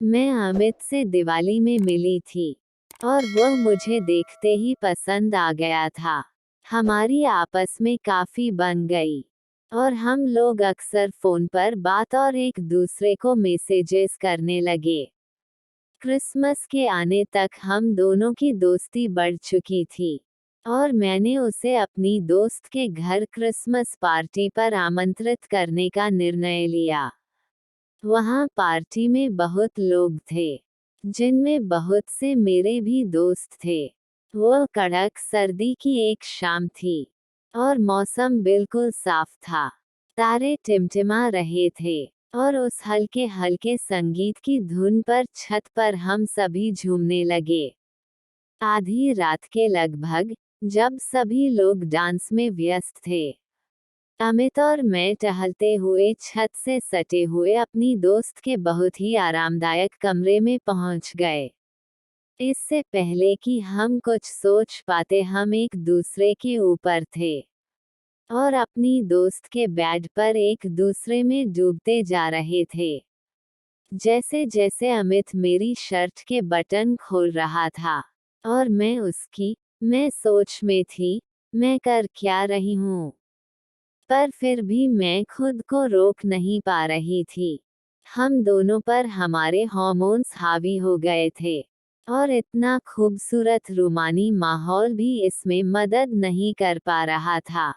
मैं अमित से दिवाली में मिली थी और वह मुझे देखते ही पसंद आ गया था। हमारी आपस में काफी बन गई और हम लोग अक्सर फोन पर बात और एक दूसरे को मैसेजेस करने लगे। क्रिसमस के आने तक हम दोनों की दोस्ती बढ़ चुकी थी और मैंने उसे अपनी दोस्त के घर क्रिसमस पार्टी पर आमंत्रित करने का निर्णय लिया। वहाँ पार्टी में बहुत लोग थे, जिनमें बहुत से मेरे भी दोस्त थे। वह कड़क सर्दी की एक शाम थी और मौसम बिल्कुल साफ था। तारे टिमटिमा रहे थे और उस हल्के हल्के संगीत की धुन पर छत पर हम सभी झूमने लगे। आधी रात के लगभग, जब सभी लोग डांस में व्यस्त थे, अमित और मैं टहलते हुए छत से सटे हुए अपनी दोस्त के बहुत ही आरामदायक कमरे में पहुंच गए। इससे पहले कि हम कुछ सोच पाते, हम एक दूसरे के ऊपर थे और अपनी दोस्त के बेड पर एक दूसरे में डूबते जा रहे थे। जैसे जैसे अमित मेरी शर्ट के बटन खोल रहा था और मैं सोच में थी, मैं कर क्या रही हूँ। पर फिर भी मैं खुद को रोक नहीं पा रही थी। हम दोनों पर हमारे हार्मोन्स हावी हो गए थे और इतना खूबसूरत रूमानी माहौल भी इसमें मदद नहीं कर पा रहा था।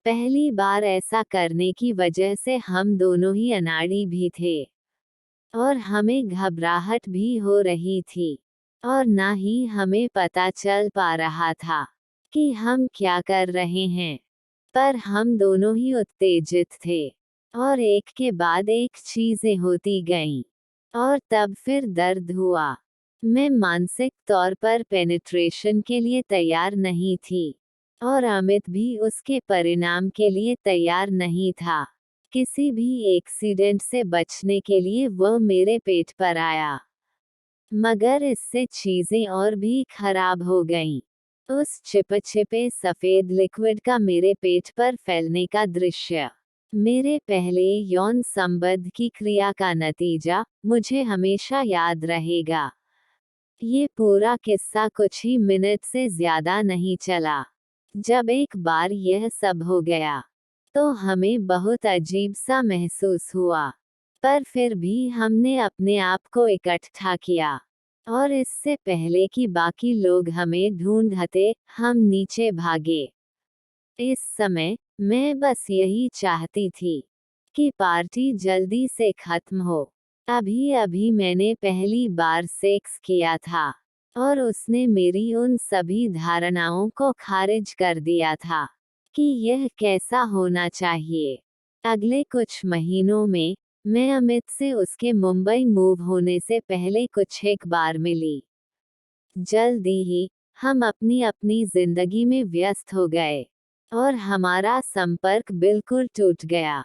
पहली बार ऐसा करने की वजह से हम दोनों ही अनाड़ी भी थे और हमें घबराहट भी हो रही थी और ना ही हमें पता चल पा रहा था कि हम क्या कर रहे हैं। पर हम दोनों ही उत्तेजित थे और एक के बाद एक चीजें होती गईं और तब फिर दर्द हुआ। मैं मानसिक तौर पर पेनिट्रेशन के लिए तैयार नहीं थी और अमित भी उसके परिणाम के लिए तैयार नहीं था। किसी भी एक्सीडेंट से बचने के लिए वह मेरे पेट पर आया, मगर इससे चीजें और भी खराब हो गईं। उस चिपचिपे सफेद लिक्विड का मेरे पेट पर फैलने का दृश्य, मेरे पहले यौन संबंध की क्रिया का नतीजा, मुझे हमेशा याद रहेगा। ये पूरा किस्सा कुछ ही मिनट से ज्यादा नहीं चला। जब एक बार यह सब हो गया, तो हमें बहुत अजीब सा महसूस हुआ, पर फिर भी हमने अपने आप को इकट्ठा किया और इससे पहले कि बाकी लोग हमें ढूंढते, हम नीचे भागे। इस समय मैं बस यही चाहती थी कि पार्टी जल्दी से खत्म हो। अभी अभी मैंने पहली बार सेक्स किया था और उसने मेरी उन सभी धारणाओं को खारिज कर दिया था कि यह कैसा होना चाहिए। अगले कुछ महीनों में मैं अमित से उसके मुंबई मूव होने से पहले कुछ एक बार मिली। जल्दी ही हम अपनी अपनी जिंदगी में व्यस्त हो गए और हमारा संपर्क बिल्कुल टूट गया।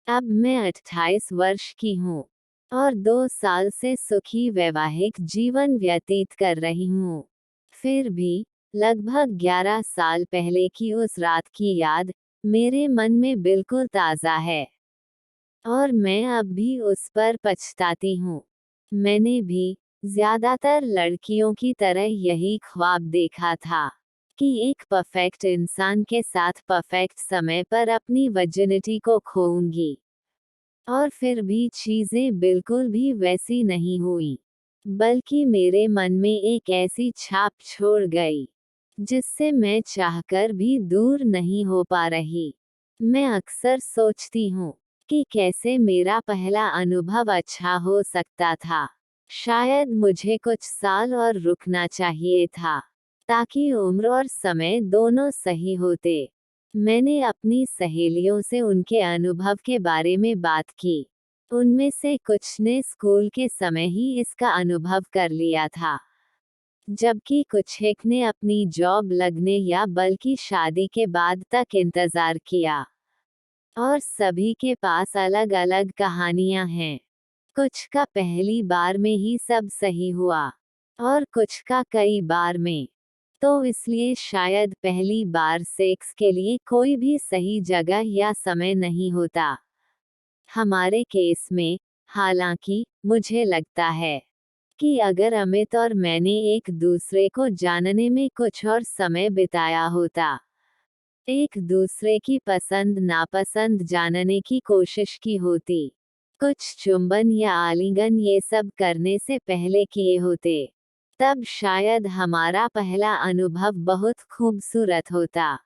अब मैं 28 वर्ष की हूँ और 2 साल से सुखी वैवाहिक जीवन व्यतीत कर रही हूँ। फिर भी लगभग 11 साल पहले की उस रात की याद मेरे मन में बिल्कुल ताज़ा है और मैं अब भी उस पर पछताती हूँ। मैंने भी ज्यादातर लड़कियों की तरह यही ख्वाब देखा था कि एक परफेक्ट इंसान के साथ परफेक्ट समय पर अपनी वर्जिनिटी को खोऊंगी, और फिर भी चीजें बिल्कुल भी वैसी नहीं हुई, बल्कि मेरे मन में एक ऐसी छाप छोड़ गई जिससे मैं चाहकर भी दूर नहीं हो पा रही। मैं अक्सर सोचती हूँ कि कैसे मेरा पहला अनुभव अच्छा हो सकता था। शायद मुझे कुछ साल और रुकना चाहिए था, ताकि उम्र और समय दोनों सही होते। मैंने अपनी सहेलियों से उनके अनुभव के बारे में बात की। उनमें से कुछ ने स्कूल के समय ही इसका अनुभव कर लिया था, जबकि कुछ एक ने अपनी जॉब लगने या बल्कि शादी के बाद तक इंतजार किया। और सभी के पास अलग अलग कहानियां हैं। कुछ का पहली बार में ही सब सही हुआ और कुछ का कई बार में। तो इसलिए शायद पहली बार सेक्स के लिए कोई भी सही जगह या समय नहीं होता। हमारे केस में हालांकि मुझे लगता है कि अगर अमित और मैंने एक दूसरे को जानने में कुछ और समय बिताया होता, एक दूसरे की पसंद नापसंद जानने की कोशिश की होती, कुछ चुंबन या आलिंगन ये सब करने से पहले किए होते, तब शायद हमारा पहला अनुभव बहुत खूबसूरत होता।